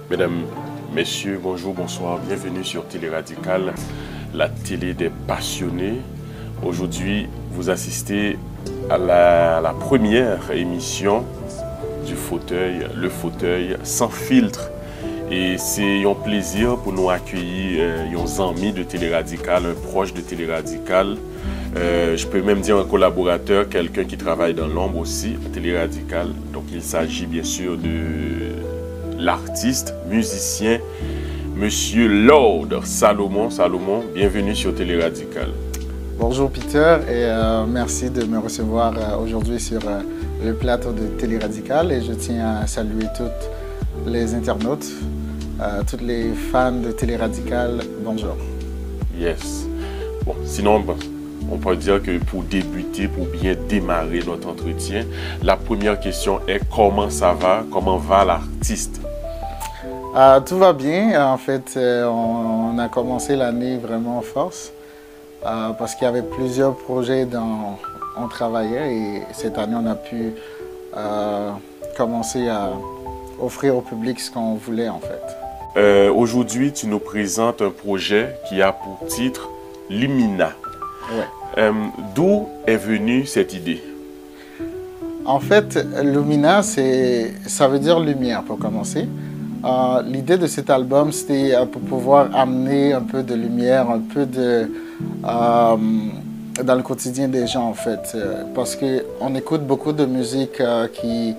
Mesdames, Messieurs, bonjour, bonsoir, bienvenue sur Télé Radical, la télé des passionnés. Aujourd'hui, vous assistez à la première émission du fauteuil, le fauteuil sans filtre. Et c'est un plaisir pour nous accueillir un ami de Télé Radical, un proche de Télé Radical. Je peux même dire un collaborateur, quelqu'un qui travaille dans l'ombre aussi, Télé Radical. Donc il s'agit bien sûr de l'artiste, musicien, Monsieur Lord Salomon. Salomon, bienvenue sur Télé Radical. Bonjour Peter et merci de me recevoir aujourd'hui sur le plateau de Télé Radical et je tiens à saluer tous les internautes, tous les fans de Télé Radical. Bonjour. Yes. Bon, sinon, on peut dire que pour débuter, pour bien démarrer notre entretien, la première question est comment ça va, comment va l'artiste? Tout va bien. En fait, on a commencé l'année vraiment en force parce qu'il y avait plusieurs projets dont on travaillait et cette année, on a pu commencer à offrir au public ce qu'on voulait en fait. Aujourd'hui, tu nous présentes un projet qui a pour titre Lumina. Ouais. D'où est venue cette idée? En fait, Lumina, ça veut dire lumière pour commencer. L'idée de cet album, c'était pour pouvoir amener un peu de lumière, un peu dans le quotidien des gens en fait. Parce qu'on écoute beaucoup de musique qui,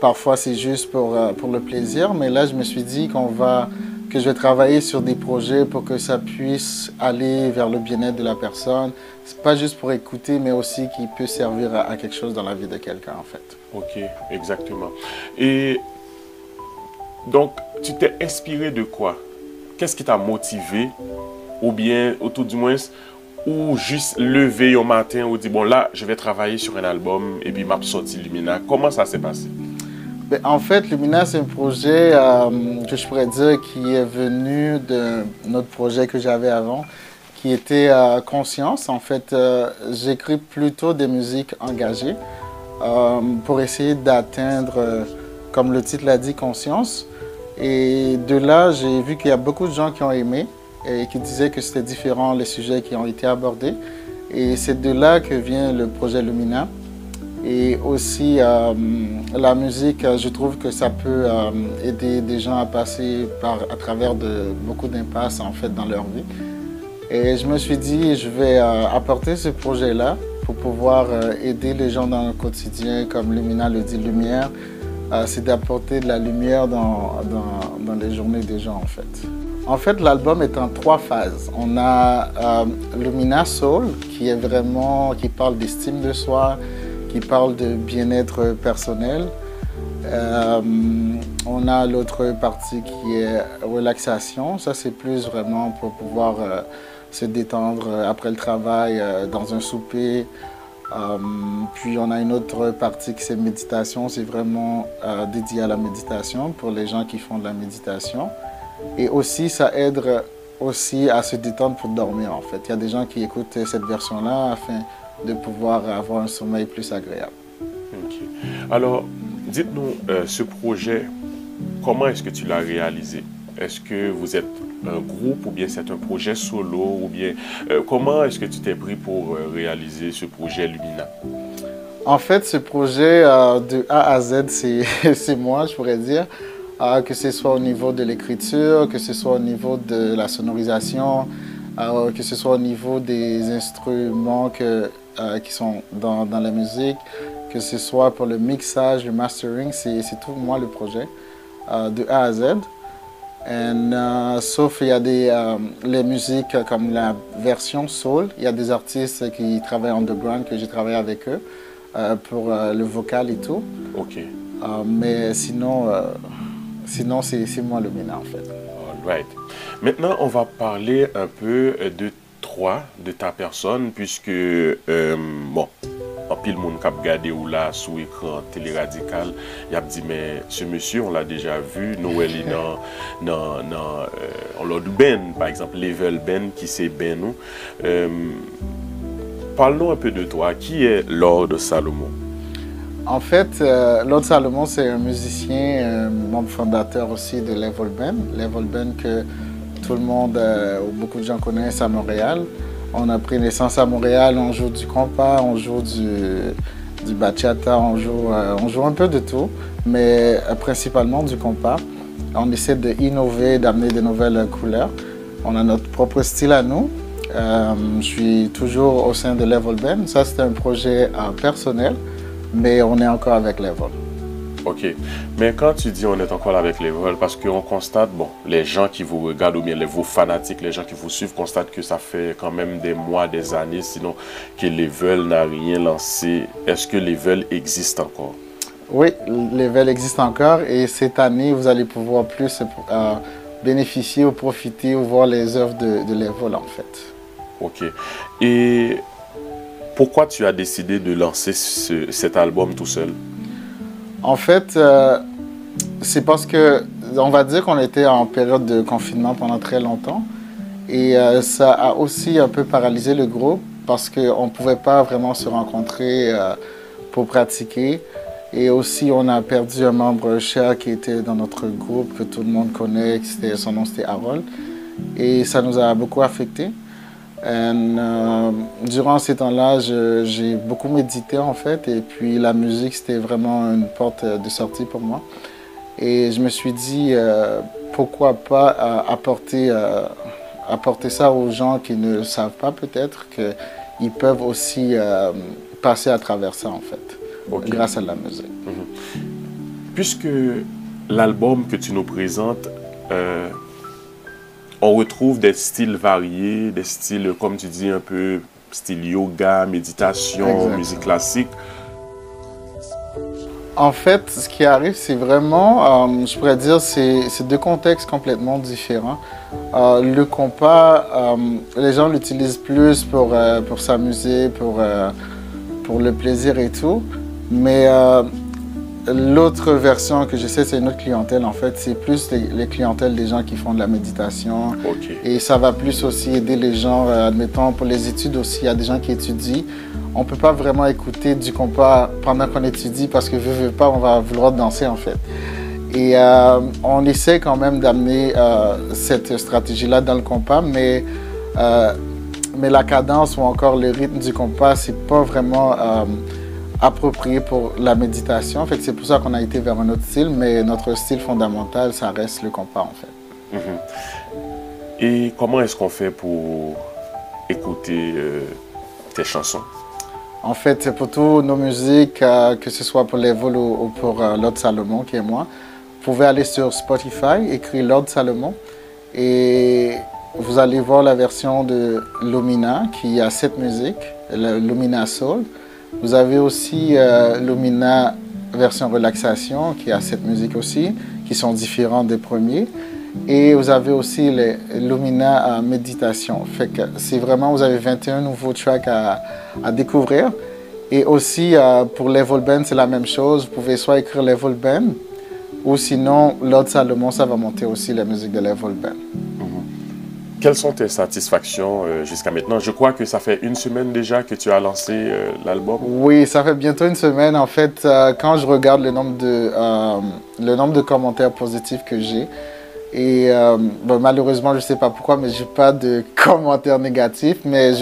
parfois c'est juste pour le plaisir, mais là je me suis dit que je vais travailler sur des projets pour que ça puisse aller vers le bien-être de la personne. C'est pas juste pour écouter, mais aussi qui peut servir à quelque chose dans la vie de quelqu'un en fait. Ok, exactement. Et donc, tu t'es inspiré de quoi? Qu'est-ce qui t'a motivé? Ou bien, ou tout du moins, ou juste lever au matin ou dire, bon là, je vais travailler sur un album et puis m'a sorti Lumina. Comment ça s'est passé? Ben, en fait, Lumina, c'est un projet que je pourrais dire qui est venu de notre projet que j'avais avant, qui était Conscience. En fait, j'écris plutôt des musiques engagées pour essayer d'atteindre, comme le titre l'a dit, Conscience. Et de là, j'ai vu qu'il y a beaucoup de gens qui ont aimé et qui disaient que c'était différent les sujets qui ont été abordés. Et c'est de là que vient le projet Lumina. Et aussi, la musique, je trouve que ça peut aider des gens à passer à travers beaucoup d'impasses en fait dans leur vie. Et je me suis dit, je vais apporter ce projet-là pour pouvoir aider les gens dans le quotidien, comme Lumina le dit, lumière. C'est d'apporter de la lumière dans les journées des gens en fait. En fait, l'album est en 3 phases. On a Lumina Soul qui parle d'estime de soi, qui parle de bien-être personnel. On a l'autre partie qui est relaxation. Ça, c'est plus vraiment pour pouvoir se détendre après le travail, dans un souper. Puis on a une autre partie qui c'est méditation. C'est vraiment dédié à la méditation pour les gens qui font de la méditation. Et aussi, ça aide aussi à se détendre pour dormir en fait. Il y a des gens qui écoutent cette version-là afin de pouvoir avoir un sommeil plus agréable. Ok. Alors, dites-nous, ce projet, comment est-ce que tu l'as réalisé? Est-ce que vous êtes un groupe ou bien c'est un projet solo ou bien comment est-ce que tu t'es pris pour réaliser ce projet Lumina? En fait, ce projet de A à Z, c'est moi, je pourrais dire. Que ce soit au niveau de l'écriture, que ce soit au niveau de la sonorisation, que ce soit au niveau des instruments qui sont dans la musique, que ce soit pour le mixage, le mastering, c'est tout moi le projet, de A à Z. Sauf il y a les musiques comme la version soul, il y a des artistes qui travaillent underground, que j'ai travaillé avec eux pour le vocal et tout. Ok. Mais sinon, c'est moi Lumina en fait. All right. Maintenant, on va parler un peu de toi, de ta personne, puisque, bon, en pile monde cap gade ou là sous écran télé radical, il a dit mais ce monsieur on l'a déjà vu, Noël dans Lord Ben par exemple, Level Ben qui c'est Ben nous. Parle-nous un peu de toi, qui est Lord Salomon? En fait, Lord Salomon, c'est un musicien, membre fondateur aussi de Level Ben. Level Ben que tout le monde, ou beaucoup de gens connaissent à Montréal. On a pris naissance à Montréal, on joue du compas, on joue du bachata, on joue un peu de tout, mais principalement du compas. On essaie d'innover, d'amener de nouvelles couleurs. On a notre propre style à nous. Je suis toujours au sein de Level Ben. Ça, c'est un projet personnel. Mais on est encore avec Level. Ok. Mais quand tu dis on est encore avec Level, parce qu'on constate, bon, les gens qui vous regardent ou bien vos fanatiques, les gens qui vous suivent constatent que ça fait quand même des mois, des années, sinon que Level n'a rien lancé. Est-ce que Level existe encore? Oui, Level existe encore et cette année, vous allez pouvoir plus bénéficier ou profiter ou voir les œuvres de Level en fait. Ok. Et pourquoi tu as décidé de lancer cet album tout seul? En fait, c'est parce que, on va dire qu'on était en période de confinement pendant très longtemps. Et ça a aussi un peu paralysé le groupe parce qu'on ne pouvait pas vraiment se rencontrer pour pratiquer. Et aussi, on a perdu un membre cher qui était dans notre groupe, que tout le monde connaît, son nom c'était Harold. Et ça nous a beaucoup affectés. Durant ces temps-là, j'ai beaucoup médité en fait, et puis la musique c'était vraiment une porte de sortie pour moi. Et je me suis dit pourquoi pas apporter ça aux gens qui ne savent pas peut-être qu'ils peuvent aussi passer à travers ça en fait, okay, grâce à la musique. Puisque l'album que tu nous présentes on retrouve des styles variés, des styles, comme tu dis, un peu style yoga, méditation, exactement, musique classique. En fait, ce qui arrive, c'est vraiment, je pourrais dire, c'est deux contextes complètement différents. Le compas, les gens l'utilisent plus pour s'amuser, pour le plaisir et tout. Mais l'autre version que j'essaie, c'est une autre clientèle en fait. C'est plus les clientèles des gens qui font de la méditation. Okay. Et ça va plus aussi aider les gens, admettons, pour les études aussi. Il y a des gens qui étudient. On ne peut pas vraiment écouter du compas pendant qu'on étudie parce que veut pas, on va vouloir danser en fait. Et on essaie quand même d'amener cette stratégie-là dans le compas, mais la cadence ou encore le rythme du compas, c'est pas vraiment approprié pour la méditation. Fait que c'est pour ça qu'on a été vers un autre style, mais notre style fondamental, ça reste le compas en fait. Et comment est-ce qu'on fait pour écouter tes chansons? En fait, c'est pour toutes nos musiques, que ce soit pour Level ou pour Lord Salomon, qui est moi. Vous pouvez aller sur Spotify, écrire Lord Salomon, et vous allez voir la version de Lumina, qui a 7 musiques, Lumina Soul. Vous avez aussi Lumina version relaxation, qui a 7 musiques aussi, qui sont différentes des premiers. Et vous avez aussi les Lumina méditation. Fait que c'est vraiment, vous avez 21 nouveaux tracks à découvrir. Et aussi, pour Level Ben, c'est la même chose. Vous pouvez soit écrire Level Ben, ou sinon, Lord Salomon, ça va monter aussi la musique de Level Ben. Quelles sont tes satisfactions jusqu'à maintenant? Je crois que ça fait une semaine déjà que tu as lancé l'album. Oui, ça fait bientôt une semaine. En fait, quand je regarde le nombre de commentaires positifs que j'ai, Et bon, malheureusement, je ne sais pas pourquoi, mais je n'ai pas de commentaires négatifs. Mais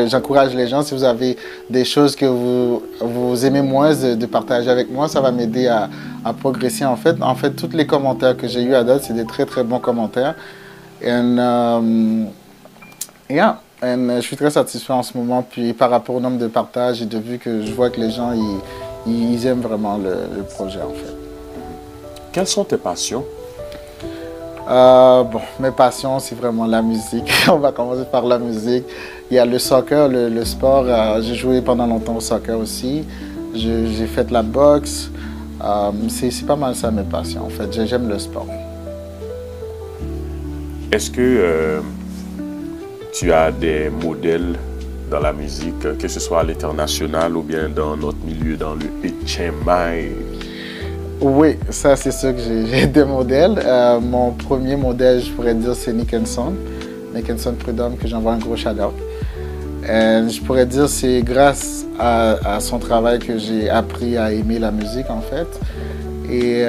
j'encourage les gens, si vous avez des choses que vous aimez moins de partager avec moi, ça va m'aider à progresser en fait. En fait, tous les commentaires que j'ai eus à date, c'est des très très bons commentaires. Je suis très satisfait en ce moment. Puis par rapport au nombre de partages et de vues que je vois que les gens, ils aiment vraiment le projet en fait. Quelles sont tes passions? Bon, mes passions, c'est vraiment la musique. On va commencer par la musique. Il y a le soccer, le sport. J'ai joué pendant longtemps au soccer aussi. J'ai fait la boxe. C'est pas mal ça, mes passions, en fait. J'aime le sport. Est-ce que tu as des modèles dans la musique, que ce soit à l'international ou bien dans notre milieu, dans le HMI? Oui, ça c'est sûr que j'ai des modèles. Mon premier modèle, je pourrais dire, c'est Nickenson Prudhomme, que j'envoie un gros shout-out. Je pourrais dire c'est grâce à son travail que j'ai appris à aimer la musique en fait. Et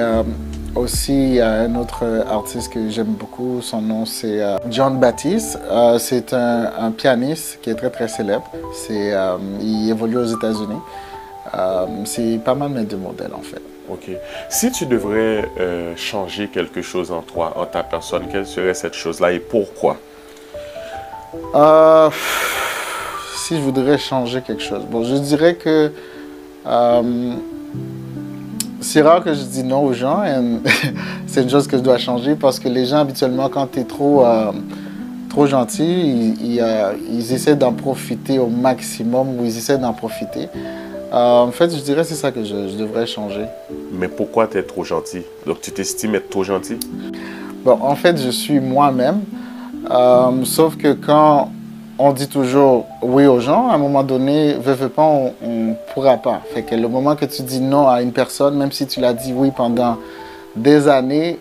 aussi, il y a un autre artiste que j'aime beaucoup, son nom c'est John Baptiste. C'est un pianiste qui est très très célèbre. Il évolue aux États-Unis. C'est pas mal mes deux modèles en fait. Ok. Si tu devrais changer quelque chose en toi, en ta personne, quelle serait cette chose-là et pourquoi? Si je voudrais changer quelque chose, bon, je dirais que c'est rare que je dis non aux gens. C'est une chose que je dois changer parce que les gens, habituellement, quand tu es trop gentil, ils essaient d'en profiter au maximum ou ils essaient d'en profiter. En fait, je dirais que c'est ça que je devrais changer. Mais pourquoi tu es trop gentil? Donc, tu t'estimes être trop gentil? Bon, en fait, je suis moi-même. Sauf que quand on dit toujours oui aux gens, à un moment donné, veut pas, on ne pourra pas. Fait que le moment que tu dis non à une personne, même si tu l'as dit oui pendant des années,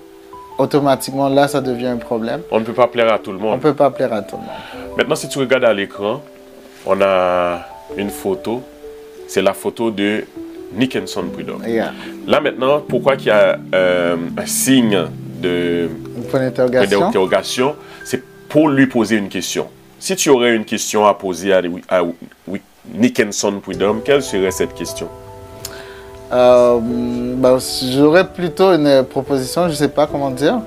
automatiquement, là, ça devient un problème. On ne peut pas plaire à tout le monde. On ne peut pas plaire à tout le monde. Maintenant, si tu regardes à l'écran, on a une photo. C'est la photo de Nickenson Prudhomme. Yeah. Là maintenant, pourquoi il y a un signe de point d'interrogation? C'est pour lui poser une question. Si tu aurais une question à poser à Nickenson Prudhomme, quelle serait cette question? J'aurais plutôt une proposition, je ne sais pas comment dire,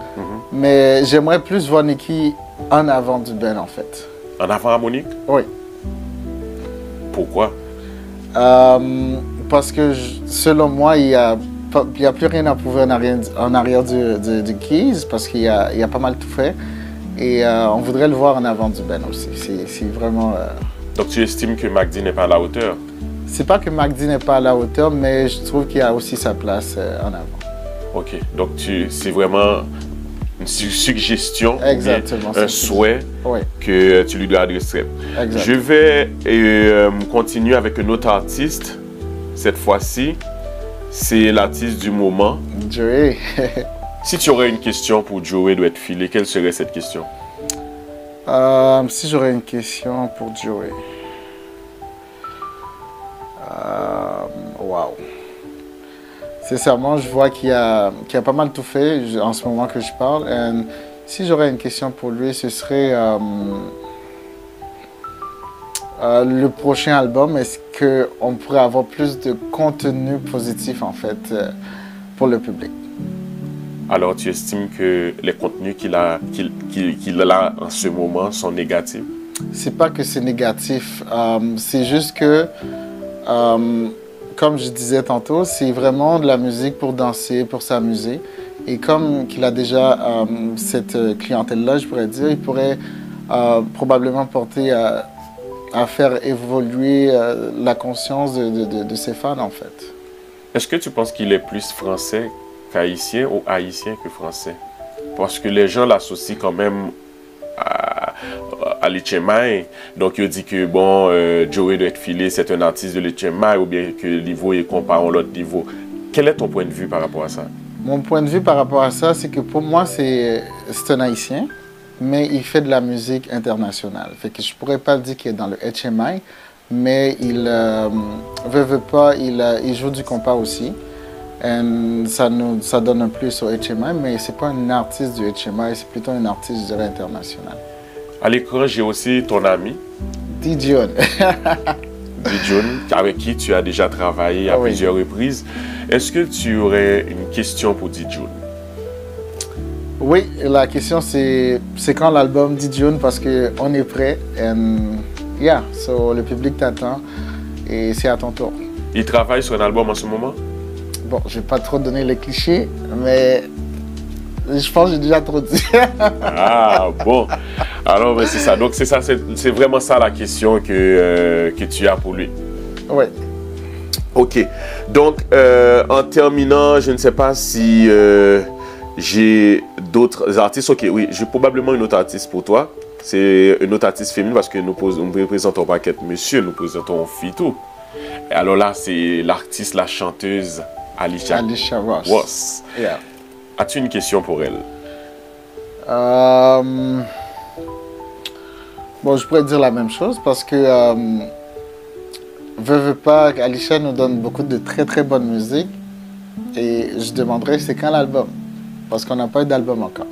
mais j'aimerais plus voir Nicky en avant du band en fait. En avant à Monique? Oui. Pourquoi? Parce que selon moi, il n'y a plus rien à prouver en arrière du Keys parce qu'il a pas mal tout fait. Et on voudrait le voir en avant du Ben aussi. C'est vraiment... Donc tu estimes que MacD n'est pas à la hauteur? C'est pas que MacD n'est pas à la hauteur, mais je trouve qu'il a aussi sa place en avant. Ok, donc c'est vraiment une suggestion, exactement, un souhait que tu lui dois adresser. Exactement. Je vais continuer avec un autre artiste. Cette fois-ci, c'est l'artiste du moment. Joey. Si tu aurais une question pour Joey doit être filé, quelle serait cette question? Si j'aurais une question pour Joey. Wow. Sincèrement, je vois qu'il a pas mal tout fait en ce moment que je parle. Et si j'aurais une question pour lui, ce serait le prochain album. Est-ce qu'on pourrait avoir plus de contenu positif en fait pour le public? Alors, tu estimes que les contenus qu'il a en ce moment sont négatifs? C'est pas que c'est négatif. C'est juste que comme je disais tantôt, c'est vraiment de la musique pour danser, pour s'amuser. Et comme qu'il a déjà cette clientèle-là, je pourrais dire, il pourrait probablement porter à faire évoluer la conscience de ses fans, en fait. Est-ce que tu penses qu'il est plus français qu'haïtien ou haïtien que français? Parce que les gens l'associent quand même à l'Etchemai. Donc, il dit que bon, Joey doit être filé, c'est un artiste de l'Etchemai, ou bien que le niveau est comparé à l'autre niveau. Quel est ton point de vue par rapport à ça? Mon point de vue par rapport à ça, c'est que pour moi, c'est un haïtien, mais il fait de la musique internationale. Fait que je pourrais pas dire qu'il est dans le HMI, mais il veut pas, il joue du compas aussi. Et ça donne un plus au HMI, mais c'est pas un artiste du HMI, c'est plutôt un artiste, je dirais, international. À l'écran, j'ai aussi ton ami, Dijon. Dijon, avec qui tu as déjà travaillé à plusieurs reprises. Est-ce que tu aurais une question pour Dijon? Oui, la question c'est quand l'album Dijon, parce qu'on est prêt. So, le public t'attend et c'est à ton tour. Il travaille sur un album en ce moment? Bon, je ne vais pas trop donner les clichés, mais je pense que j'ai déjà trop dit. Ah, bon. Alors, ben, c'est ça. Donc, c'est vraiment ça la question que tu as pour lui. Oui. OK. Donc, en terminant, je ne sais pas si j'ai d'autres artistes. OK, oui, j'ai probablement une autre artiste pour toi. C'est une autre artiste féminine parce que nous ne présentons pas qu'être monsieur, nous présentons Fitou. Alors là, c'est l'artiste, la chanteuse Alicia Ross. Yeah. As-tu une question pour elle? Bon, je pourrais dire la même chose parce que veux pas, Alicia nous donne beaucoup de très bonne musique et je demanderais c'est quand l'album, parce qu'on n'a pas eu d'album encore.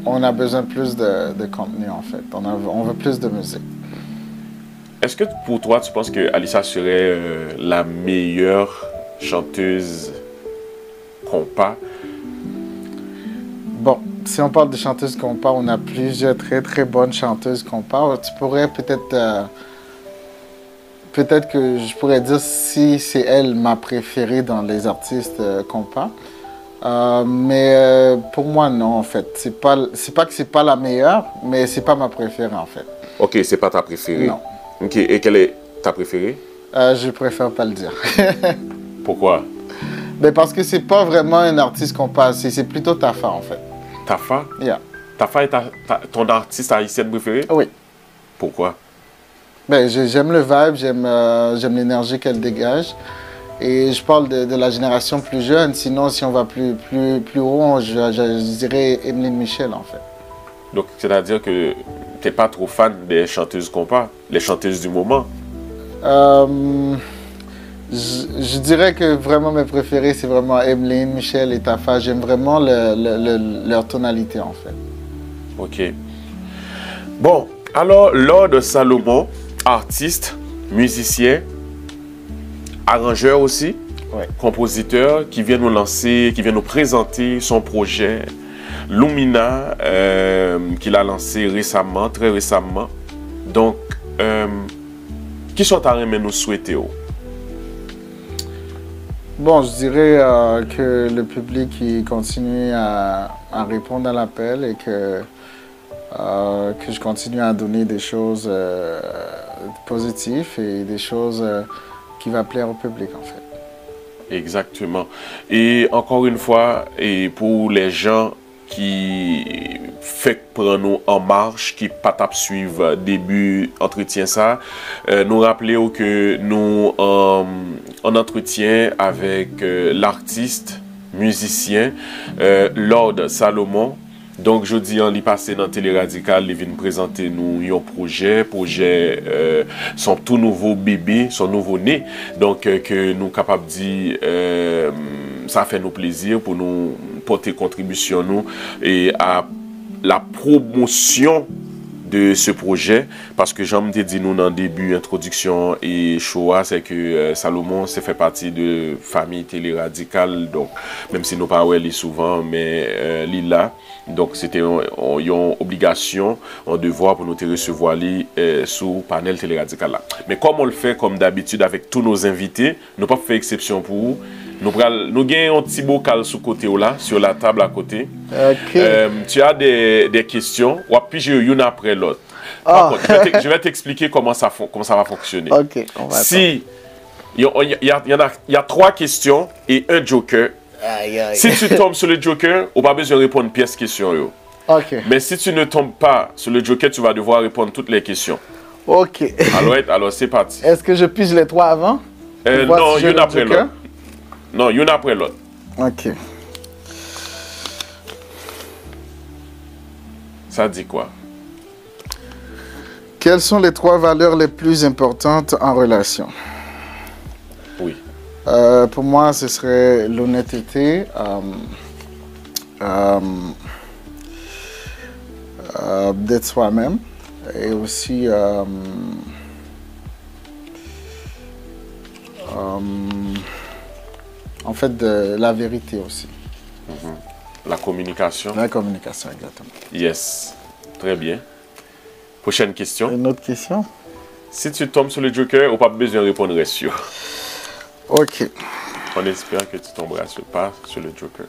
On a besoin plus de contenu en fait, on veut plus de musique. Est-ce que pour toi, tu penses que Alicia serait la meilleure chanteuse compas? Bon, si on parle de chanteuses compas, on a plusieurs très bonnes chanteuses compas. Tu pourrais peut-être que je pourrais dire si c'est elle ma préférée dans les artistes compas. Mais pour moi, non, en fait. C'est pas que c'est pas la meilleure, mais c'est pas ma préférée, en fait. OK, c'est pas ta préférée? Non. OK, et quelle est ta préférée? Je préfère pas le dire. Pourquoi? Mais parce que c'est pas vraiment un artiste compas, c'est plutôt Tafa, en fait. Tafa? Yeah. Tafa est ton artiste haïtienne préférée? Oui. Pourquoi? Ben, j'aime le vibe, j'aime l'énergie qu'elle dégage. Et je parle de la génération plus jeune. Sinon, si on va plus haut, je dirais Emeline Michel, en fait. Donc, c'est-à-dire que tu n'es pas trop fan des chanteuses compas, les chanteuses du moment? Je dirais que vraiment mes préférés, c'est vraiment Emeline, Michel et Tafa. J'aime vraiment leur tonalité, en fait. OK. Bon, alors, Lord Salomon, artiste, musicien, arrangeur aussi, compositeur, qui vient nous lancer, qui vient nous présenter son projet Lumina, qu'il a lancé récemment, très récemment. Donc, qui sont à nous souhaiter? Bon, je dirais que le public il continue à répondre à l'appel et que je continue à donner des choses positives et des choses qui vont plaire au public, en fait. Exactement. Et encore une fois, et pour les gens qui fait prendre nous en marche, qui pas tap suivre début entretien ça, nous rappeler que nous en entretien avec l'artiste, musicien, Lord Salomon. Donc, je dis, on est passé dans Télé Radical, il vient présenter nous un projet, son tout nouveau bébé, son nouveau né. Donc, que nous capables de dire, ça fait nous plaisir pour nous porter contribution nous et à la promotion de ce projet, parce que j'aime te dire nous dans le début introduction et choix, c'est que Salomon c'est fait partie de famille Télé Radical, donc même si nous pas souvent, mais là, donc c'était une obligation, un devoir pour nous te recevoir sous panel Télé Radical là. Mais comme on le fait comme d'habitude avec tous nos invités, nous pas fait exception pour vous. Nous avons un petit bocal sur côté là, sur la table à côté. Okay. Tu as des questions, ou puis j'ai une après l'autre. Je vais t'expliquer comment ça va fonctionner. Okay, si il y a 3 questions et un joker. Si tu tombes sur le joker, on n'a pas besoin de répondre pièce question. Okay. Mais si tu ne tombes pas sur le joker, tu vas devoir répondre toutes les questions. Ok. Alors c'est parti. Est-ce que je pige les 3 avant? Non, une après l'autre. Non, une après l'autre. Ok. Ça dit quoi? Quelles sont les 3 valeurs les plus importantes en relation? Oui. Pour moi, ce serait l'honnêteté, d'être soi-même et aussi en fait de la vérité aussi. La communication. La communication, exactement. Yes. Très bien. Prochaine question. Une autre question? Si tu tombes sur le Joker, on n'a pas besoin de répondre sûr. Ok. On espère que tu tomberas pas sur le Joker.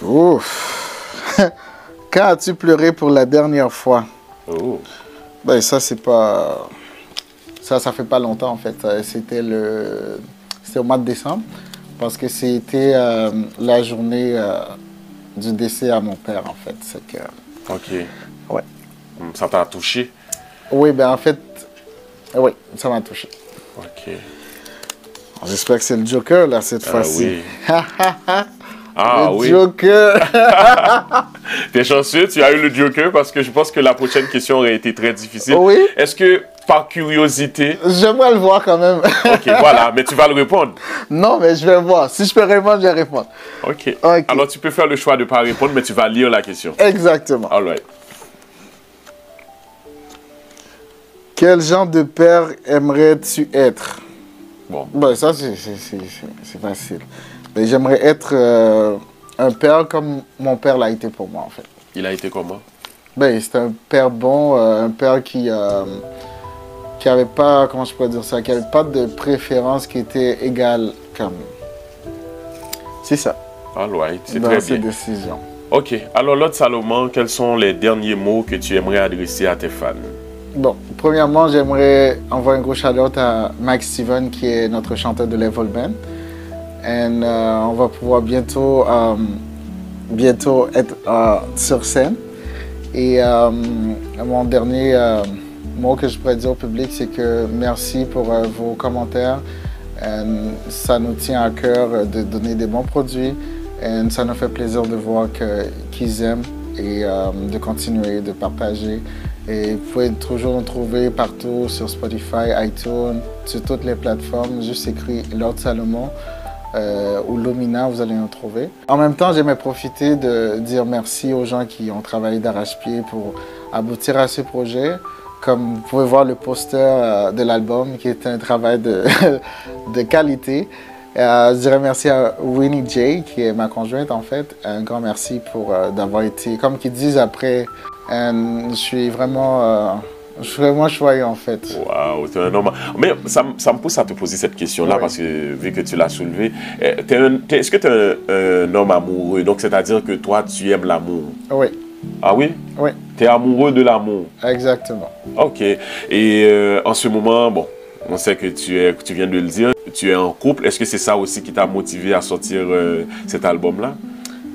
Ouf. Quand as-tu pleuré pour la dernière fois? Oh. Ben ça c'est pas... Ça fait pas longtemps en fait. C'était au mois de décembre. Parce que c'était la journée du décès à mon père en fait. C'est que... Ok. Ouais. Ça t'a touché? Oui, ben en fait... Oui, ça m'a touché. Ok. J'espère que c'est le Joker là cette fois-ci. Oui. Ah le oui. Joker. T'es chanceux, tu as eu le Joker parce que je pense que la prochaine question aurait été très difficile. Oui. Est-ce que, par curiosité... J'aimerais le voir quand même. Ok, voilà, mais tu vas le répondre. Non, mais je vais voir. Si je peux répondre, je vais répondre. Ok. Ok. Alors, tu peux faire le choix de ne pas répondre, mais tu vas lire la question. Exactement. All right. Quel genre de père aimerais-tu être? Bon. Ben, ça, c'est facile. Ben, j'aimerais être un père comme mon père l'a été pour moi, en fait. Il a été comment? Ben, c'était un père bon, un père qui avait pas, comment je pourrais dire ça, qui avait pas de préférence qui était égale comme... C'est ça. All right, c'est dans très ses bien. décisions. Ok. Alors, Lord Salomon, quels sont les derniers mots que tu aimerais adresser à tes fans? Bon, premièrement, j'aimerais envoyer un gros shout-out à Mike Steven, qui est notre chanteur de Level Band. Et on va pouvoir bientôt être sur scène. Et mon dernier mot que je pourrais dire au public, c'est que merci pour vos commentaires. Ça nous tient à cœur de donner des bons produits. Et ça nous fait plaisir de voir qu'ils aiment et de continuer de partager. Et vous pouvez toujours nous trouver partout sur Spotify, iTunes, sur toutes les plateformes. Juste écrit Lord Salomon ou Lumina, vous allez nous trouver. En même temps, j'aimerais profiter de dire merci aux gens qui ont travaillé d'arrache-pied pour aboutir à ce projet. Comme vous pouvez voir le poster de l'album, qui est un travail de qualité. Je dirais merci à Winnie J, qui est ma conjointe en fait. Un grand merci pour d'avoir été, comme qu'ils disent après, je suis vraiment choyé en fait. Waouh, t'es un homme. Mais ça me pousse à te poser cette question-là, oui, parce que vu que tu l'as soulevé, est-ce que tu es un homme amoureux? Donc, c'est-à-dire que toi, tu aimes l'amour? Oui. Ah oui? Oui. Tu es amoureux de l'amour? Exactement. Ok. Et en ce moment, bon, on sait que tu viens de le dire, tu es en couple. Est-ce que c'est ça aussi qui t'a motivé à sortir cet album-là?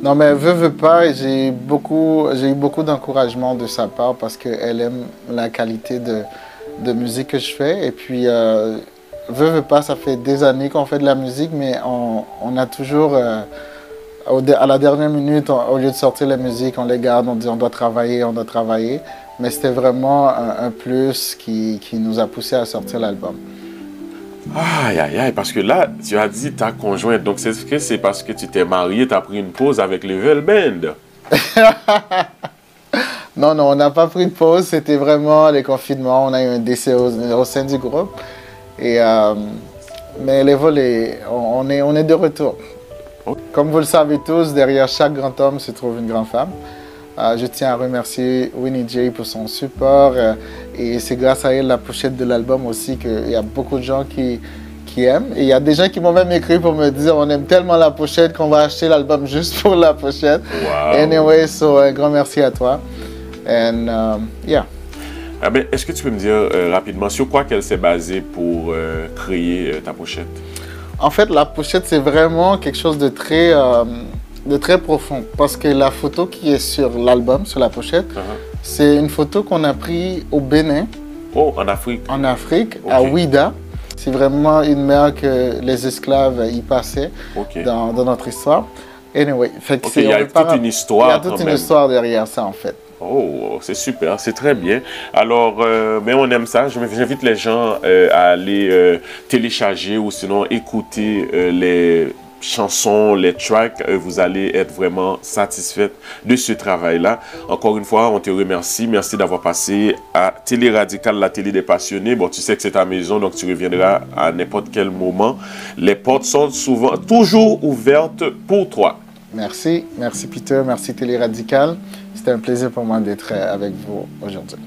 Non, mais veux pas, j'ai eu beaucoup d'encouragement de sa part parce qu'elle aime la qualité de musique que je fais. Et puis, veux pas, ça fait des années qu'on fait de la musique, mais on a toujours, à la dernière minute, au lieu de sortir la musique, on les garde, on dit on doit travailler. Mais c'était vraiment un plus qui nous a poussé à sortir l'album. Aïe, aïe, aïe, parce que là, tu as dit ta conjointe, donc c'est parce que tu t'es marié, tu as pris une pause avec Level Band? Non, on n'a pas pris de pause, c'était vraiment les confinements, on a eu un décès au sein du groupe. Et, mais Level, on est de retour. Okay. Comme vous le savez tous, derrière chaque grand homme se trouve une grande femme. Je tiens à remercier Winnie J pour son support et c'est grâce à elle la pochette de l'album aussi qu'il y a beaucoup de gens qui aiment. Et il y a des gens qui m'ont même écrit pour me dire on aime tellement la pochette qu'on va acheter l'album juste pour la pochette. Wow. Anyway, un grand merci à toi. And yeah. Ah ben, est-ce que tu peux me dire rapidement sur quoi qu'elle s'est basée pour créer ta pochette? En fait, la pochette c'est vraiment quelque chose de très profond parce que la photo qui est sur l'album, sur la pochette, c'est une photo qu'on a prise au Bénin. Oh, en Afrique? En Afrique, okay. À Ouida. C'est vraiment une mer que les esclaves y passaient dans notre histoire. Anyway, il y a toute une histoire. Il y a toute une histoire derrière ça en fait. Oh, c'est super, c'est très bien. Alors, mais on aime ça. J'invite les gens à aller télécharger ou sinon écouter les chansons, les tracks. Vous allez être vraiment satisfaite de ce travail-là. Encore une fois, on te remercie. Merci d'avoir passé à Télé Radical, la télé des passionnés. Bon, tu sais que c'est ta maison, donc tu reviendras à n'importe quel moment. Les portes sont souvent, toujours ouvertes pour toi. Merci, merci Peter, merci Télé Radical. C'était un plaisir pour moi d'être avec vous aujourd'hui.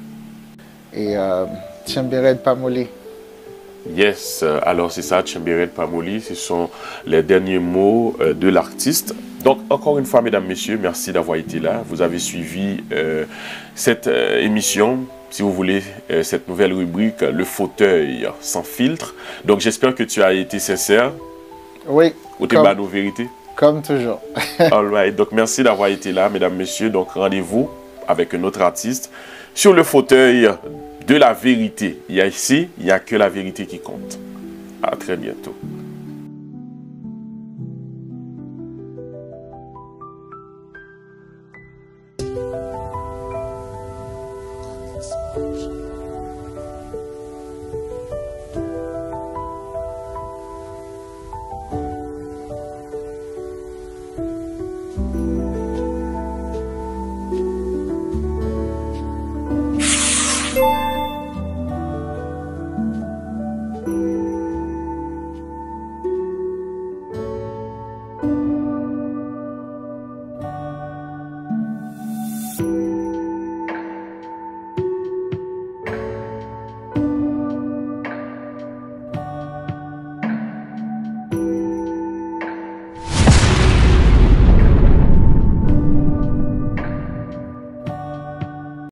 Et Tchemberet Pamoli. Yes, alors c'est ça, Tchemberet Pamoli, ce sont les derniers mots de l'artiste. Donc, encore une fois, mesdames, messieurs, merci d'avoir été là. Vous avez suivi cette émission, si vous voulez, cette nouvelle rubrique, Le fauteuil sans filtre. Donc, j'espère que tu as été sincère. Oui. Ou t'es bas nos vérités. Comme toujours. All right. Donc, merci d'avoir été là, mesdames, messieurs. Donc, rendez-vous avec un autre artiste sur le fauteuil de la vérité. Il y a ici, il n'y a que la vérité qui compte. À très bientôt.